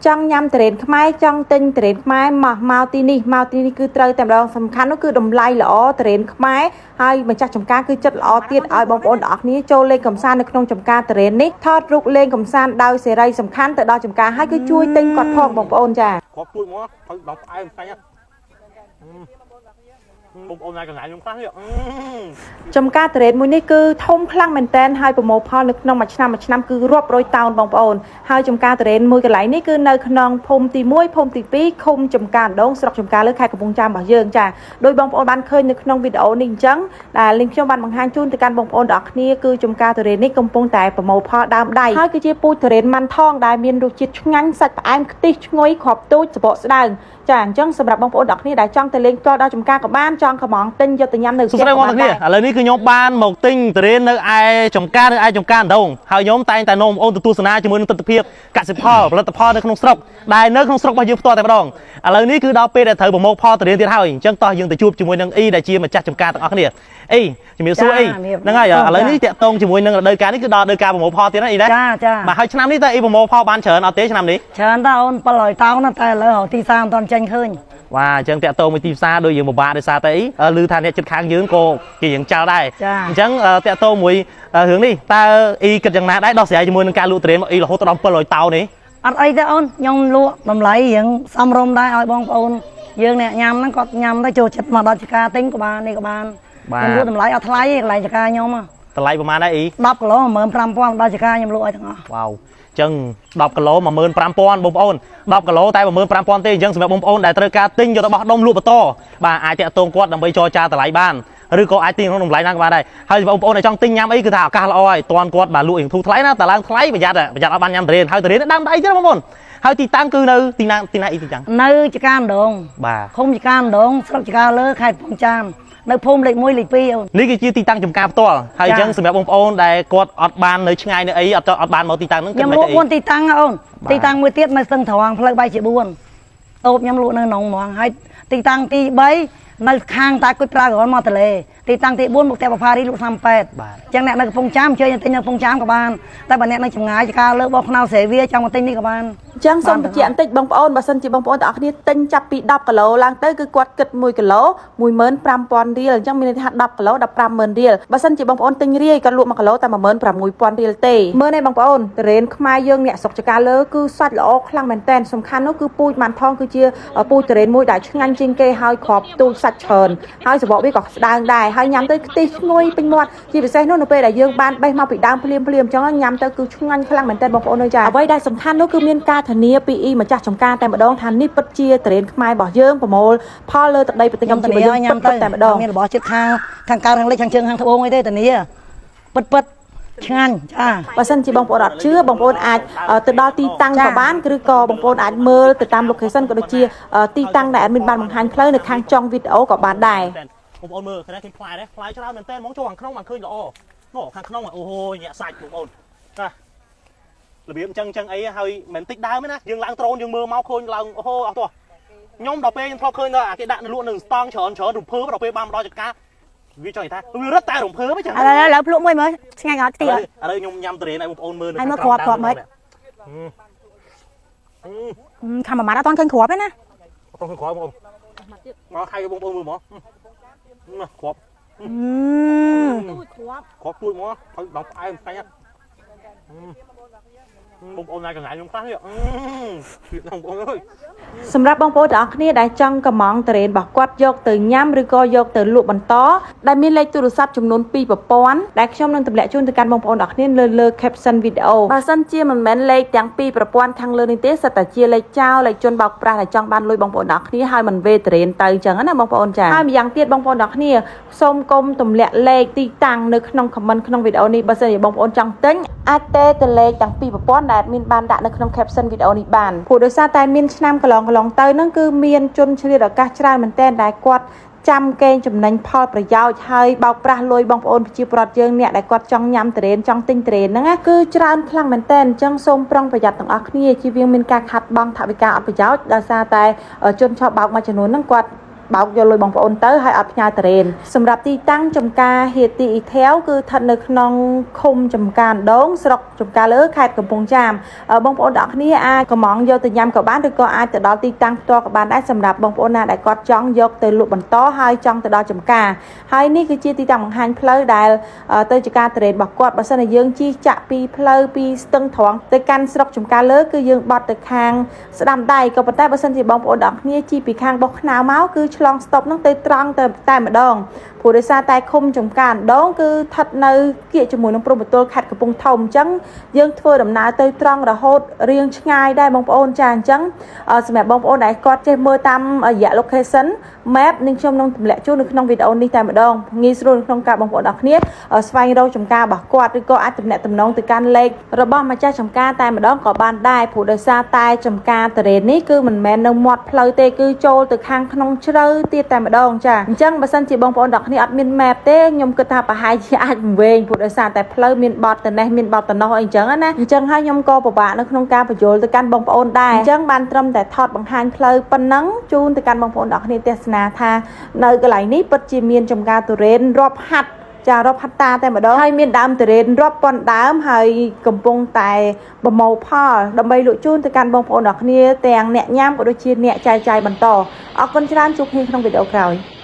ចង់ញ៉ាំត្រេនខ្មែរចង់ទិញត្រេនខ្មែរមកទីនេះគឺត្រូវតែម្ដងសំខាន់នោះគឺតម្លៃល្អត្រេនខ្មែរហើយម្ចាស់ចំការគឺចិត្តល្អទៀតឲ្យបងប្អូនទាំងអស់គ្នាចូលលេងកំសាន្តនៅក្នុងចំការត្រេននេះថតរូបលេងកំសាន្តដោយសេរីសំខាន់ទៅដល់ចំការហើយគឺជួយទិញគាត់ផងបងប្អូនចាគាត់ជួយមកឲ្យដល់ផ្អែមផ្សាច់បងប្អូនណាកន្លែងខ្ញុំខ្លះនេះចំការត្រេនមួយនេះគឺធំខ្លាំងមែនតែនហើយប្រមូលផលនៅក្នុងមួយឆ្នាំគឺរាប់រយតោនបងប្អូនហើយចំការត្រេនមួយកន្លែងនេះគឺនៅក្នុងភូមិទី1ភូមិទី2ឃុំចំការដងស្រុកចំការលើខេត្តកំពង់ចាមរបស់យើងចាដោយបងប្អូនបានឃើញនៅក្នុងវីដេអូនេះអញ្ចឹងដែលលីងខ្ញុំបានបង្ហាញជូនទៅកាន់បងប្អូនទាំងអស់គ្នាគឺចំការត្រេននេះកំពុងតែប្រមូលផលដើមដៃហើយគឺជាពូជត្រេនម៉ាន់ថងដែលមានរសជាតិឆ្ងាញ់សាច់ផ្អែមខ្ទិះឈ្ងុយគ្រាប់ទូចសបកស្ដើងចាអញ្ចឹងសម្រាប់បងប្អូនទាំងអស់គ្នាដែលចង់ទៅលេងផ្ទាល់ដល់ចំការក៏បានចង់កំងទិញយកទៅញ៉ាំនៅផ្ទះក៏បានដែរឥឡូវនេះគឺខ្ញុំបានមកទិញត្រេននៅឯចំការនៅឯចំការដងហើយខ្ញុំតែងតែនាំបងប្អូនទៅទស្សនាជាមួយនឹងទស្សនវិជ្ជាកសិផលផលិតផលនៅក្នុងស្រុកដែលនៅក្នុងស្រុករបស់យើងផ្ទាល់តែម្ដងឥឡូវនេះគឺដល់ពេលដែលត្រូវប្រមូលផលត្រេនទៀតហើយអញ្ចឹងតោះយើងទៅជួបជាមួយនឹងអ៊ីដែលជាម្ចាស់ចំការទាំងអស់គ្នាអីជំរាបសួរអីហ្នឹងហើយឥឡូវនេះតាក់ទងជាមួយនឹងរដូវកាលនេះគឺដល់រដូវកាលប្រមូលផលទៀតណាអ៊ីណាចាបាទហើយឆ្នាំនេះតើអ៊ីប្រមូលផលបានច្រើនអត់ទេឆ្នាំនេះច្រើនតើអូន700តោនតែឥឡូវទីផ្សារមិនទាន់ចេញឃើញបាទអញ្ចឹងតាក់ទងមួយទីផ្សារដូចយើងពិបាកដោយសារតែអីឮថាអ្នកចិត្តខាងយើងក៏គេយើងចោលដែរអញ្ចឹងតាក់ទងមួយរឿងនេះតើអ៊ីគិតយ៉ាងណាដែរដោះស្រាយជាមួយនឹងការលក់ត្រេនអ៊ីរហូតដល់700តោននេះអត់អីទេអូនខ្ញុំលក់តម្លៃរៀងសមរម្យដែរឲ្យបងប្អូនយើងអ្នកញ៉ាំហ្នឹងគាត់ញ៉ាំទៅចូលចិត្តមកដល់ចការទិញក៏បាននេះក៏បានខ្ញុំលក់តម្លៃអត់ថ្លៃទេកន្លែងចការខ្ញុំតម្លៃប្រហែលដែរអ៊ី10គីឡូ15000ដល់ចការខ្ញុំលក់ឲ្យទាំងអស់វ៉ាវអញ្ចឹង10គីឡូ15000បងប្អូន10គីឡូតែ15000ទេអញ្ចឹងសម្រាប់បងប្អូនដែលត្រូវការទិញយកទៅបោះដុំលក់បន្តបាទអាចតាក់ទងគាត់ដើម្បីចរចាតម្លៃបានឬក៏អាចទិញក្នុងតម្លៃណាក៏បានដែរហើយបងប្អូនដែលចង់ទិញញ៉ាំអីគឺថាឱកាសល្អហើយតន់គាត់បាទលក់រៀងធូរថ្លៃណាតែឡើងថ្លៃប្រយ័ត្នអត់បានញ៉ាំត្រេនហើយត្រេនដើមដៃទៀតបងប្អូនហើយទីតាំងគឺនៅទីណាអីទីតាំងនៅចការម្ដងបាទឃុំចការម្ដងស្រុកចការលើខេត្តកំពង់ចាមនៅភូមិលេខ1លេខ2អូននេះគឺជាទីតាំងចំការផ្ទាល់ហើយអញ្ចឹងសម្រាប់បងប្អូនដែលគាត់អត់បាននៅឆ្ងាយនៅអីអត់បានមកទីតាំងហ្នឹងខ្ញុំលក់4ទីតាំងអូនទីតាំងមួយទៀតនៅស្ទឹងត្រង់ផ្លូវបែកជា4តូបខ្ញុំលក់នៅក្នុងហ្មងហើយទីតាំងទី3នៅខាងតាគុជប្រើក្រនមកទលេទីតាំងទី4មុខផ្ទះបផារីលក់38អញ្ចឹងអ្នកនៅកំពង់ចាមជួយទិញនៅកំពង់ចាមក៏បានតែបើអ្នកនៅចម្ងាយចការលើបោះខ្នោសេវាចង់មកទិញនេះក៏បានអញ្ចឹងសូមបញ្ជាក់បន្តិចបងប្អូនបើសិនជាបងប្អូនទាំងអស់គ្នាទិញចាប់ពី10គីឡូឡើងទៅគឺគាត់គិត1គីឡូ15000រៀលអញ្ចឹងមានន័យថា10គីឡូ150,000រៀលបើសិនជាបងប្អូនទិញរាយគាត់លក់1គីឡូតែ16000រៀលទេមើលនេះបងប្អូនត្រេនខ្មែរយើងអ្នកស្រុកចការលើគឺសាច់ល្អខ្លាំងមែនតើសំខាន់នោះគឺពូជម៉ាន់ថងគឺជាពូជត្រេនមួយដែលឆ្ងាញ់ជាងគេហើយគ្រាប់ទូចសាច់ច្រើនហើយសបកវាក៏ស្ដើងដែរហើយញ៉ាំទៅខ្ទិះឈ្ងុយពេញមាត់ជាពិសេសនោះនៅពេលដែលយើងបានបេះមកពីដើមភ្លាមអញ្ចឹងញ៉ាំទៅគឺឆ្ងាញ់ខ្លាំងមែនតើបងប្អូនអើយចាអ្វីដែលសំខាន់នោះគឺមានការធានាពីអ៊ីម្ចាស់ចំការតែម្ដងថានេះពិតជាត្រេនខ្មែររបស់យើងប្រមូលផលលើទឹកដីប្រទេសកម្ពុជាយើងពិតតែម្ដងមានរបស់ចិត្តខាងកើតខាងលិចខាងជើងខាងត្បូងអីទេធានាពិតឆ្ងាញ់ចាបើសិនជាបងប្អូនអត់ជឿបងប្អូនអាចទៅដល់ទីតាំងក៏បានឬក៏បងប្អូនអាចមើលទៅតាម location ក៏ដូចជាទីតាំងដែលមានបានបង្ហាញផ្លូវនៅខាងចុងវីដេអូក៏បានដែរបងប្អូនមើលឃើញឃើញផ្លែដែរផ្លែច្រើនមែនតើហ្មងចូលខាងក្នុងបានឃើញល្អនោះខាងក្នុងអូហូញាក់សាច់បងប្អូនណារបៀបអញ្ចឹងអីហើយមិនតិចដើមទេណាយើងឡើងត្រូនយើងមើលមកឃើញឡើងអូហូអស់ទោះខ្ញុំដល់ពេលខ្ញុំធ្លាប់ឃើញថាគេដាក់នៅលក់នៅស្តង់ច្រើនរំភើបដល់ពេលបានមកដល់ចការវាចង់និយាយថាវារត់តែរំភើបអញ្ចឹងឥឡូវភ្លក់មួយមើលឆ្ងាញ់អត់ខ្ទិះឥឡូវខ្ញុំញ៉ាំត្រេនឲ្យបងប្អូនមើលនៅខាងក្រោមមើលខាងមួយម៉ាត់អត់ទាន់ឃើញគ្រាប់ទេណាអត់ទាន់ឃើញគ្រាប់បងមកខៃបងប្អូនមើលមកគ្រាប់គ្រាប់ទួយមកហើយដល់ផ្អែមស្អាតបងប្អូនណាកន្លែងខ្ញុំខ្លះនេះបងប្អូនអើយសម្រាប់បងប្អូនទាំងអស់គ្នាដែលចង់កំងត្រេនរបស់គាត់យកទៅញ៉ាំឬក៏យកទៅលក់បន្តដែលមានលេខទូរស័ព្ទចំនួន2ប្រព័ន្ធដែលខ្ញុំនឹងទម្លាក់ជូនទៅកាន់បងប្អូនទាំងអស់គ្នាលើ caption video បើសិនជាមិនមែនលេខទាំង2ប្រព័ន្ធខាងលើនេះទេសិតតែជាលេខចោលលេខជន់បោកប្រាស់ដែលចង់បានលុយបងប្អូនទាំងអស់គ្នាហើយមិនវេត្រេនទៅអញ្ចឹងណាបងប្អូនចាហើយម្យ៉ាងទៀតបងប្អូនទាំងអស់គ្នាសូមកុំទម្លាក់លេខទីតាំងនៅក្នុង comment ក្នុងវីដេអូនេះបើសិនជាបងប្អូនចង់ទិញអាចទេទៅលេខទាំង2ប្រព័ន្ធដែលមានបានដាក់នៅក្នុង caption វីដេអូនេះបានព្រោះដោយសារតែមានឆ្នាំកន្លងទៅហ្នឹងគឺមានជនឆ្លៀតឱកាសច្រើនមែនទែនដែលគាត់ចាំកេងចំណេញផលប្រយោជន៍ហើយបោកប្រាស់លុយបងប្អូនប្រជាពលរដ្ឋយើងអ្នកដែលគាត់ចង់ញ៉ាំត្រេនចង់ទិញត្រេនហ្នឹងគឺច្រើនខ្លាំងមែនទែនអញ្ចឹងសូមប្រុងប្រយ័ត្នទាំងអស់គ្នាជៀសវាងមានការខាត់បងថវិកាអត់ប្រយោជន៍ដោយសារតែជនឆោបបោកមួយចំនួនហ្នឹងគាត់ បោកយកលុយបងប្អូនទៅហើយអត់ផ្ញើតរេនសម្រាប់ទីតាំងចំការហេទីអ៊ីថែវគឺស្ថិតនៅក្នុងឃុំចំការដងស្រុកចំការលើខេត្តកំពង់ចាមបងប្អូនទាំងអស់គ្នាអាចកំងយកទៅញ៉ាំក៏បានឬក៏អាចទៅដល់ទីតាំងផ្ទាល់ក៏បានដែរសម្រាប់បងប្អូនណាដែលគាត់ចង់យកទៅលក់បន្តហើយចង់ទៅដល់ចំការហើយនេះគឺជាទីតាំងបង្ហាញផ្លូវដែលទៅជាការតរេនរបស់គាត់បើសិនជាយើងជិះចាក់ពីផ្លូវពីស្ទឹងត្រង់ទៅកាន់ស្រុកចំការលើគឺយើងបត់ទៅខាងស្ដាំដៃក៏ប៉ុន្តែបើសិនជាបងប្អូនទាំងគ្នាជិះពីខាងបោះខ្នៅមកគឺឆ្លងស្តុបហ្នឹងទៅត្រង់ទៅតែម្ដងព្រោះដោយសារតែឃុំចំការដងគឺស្ថិតនៅគៀកជាមួយនឹងព្រំប្រទល់ខេត្តកំពង់ធំអញ្ចឹងយើងធ្វើដំណើរទៅត្រង់រហូតរៀងឆ្ងាយដែរបងប្អូនចាអញ្ចឹងសម្រាប់បងប្អូនដែលគាត់ចេះមើលតាមរយៈ location map នឹងខ្ញុំនឹងទម្លាក់ជូននៅក្នុងវីដេអូនេះតែម្ដងងាយស្រួលក្នុងការបងប្អូនទាំងគ្នាស្វែងរកចំការរបស់គាត់ឬក៏អាចទំនាក់ទំនងទៅកាន់លេខរបស់ម្ចាស់ចំការតែម្ដងក៏បានដែរព្រោះដោយសារតែចំការតរេននេះគឺមិនមែននៅមាត់ផ្លូវទេគឺចូលទៅខាងក្នុងជ្រៅទៀតតែម្ដងចាអញ្ចឹងបើសិនជាបងប្អូនទាំងគ្នាអត់មាន map ទេខ្ញុំគិតថាប្រហែលជាអាចវែងព្រោះដោយសារតែផ្លូវមានបត់ទៅនេះមានបត់ទៅនោះអីអញ្ចឹងណាអញ្ចឹងហើយខ្ញុំក៏ពិបាកនៅក្នុងការបញ្យល់ទៅកាន់បងប្អូនដែរអញ្ចឹងបានត្រឹមតែថតបង្ហាញផ្លូវប៉ុណ្ណឹងជូនទៅកាន់បងប្អូនទាំងគ្នាទស្សនាថានៅកន្លែងនេះពិតជាមានចំការទុរេនរាប់ហាត់ចារាប់ហាត់តាតែម្ដងហើយមានដើមទុរេនរាប់ពាន់ដើមហើយកំពុងតែប្រមូលផលដើម្បីលក់ជូនទៅកាន់បងប្អូនទាំងគ្នាទាំងអ្នកញ៉ាំក៏ដូចជាអ្នកចែកចាយបន្តអរគុណច្រើនជួបគ្នាក្នុងវីដេអូក្រោយ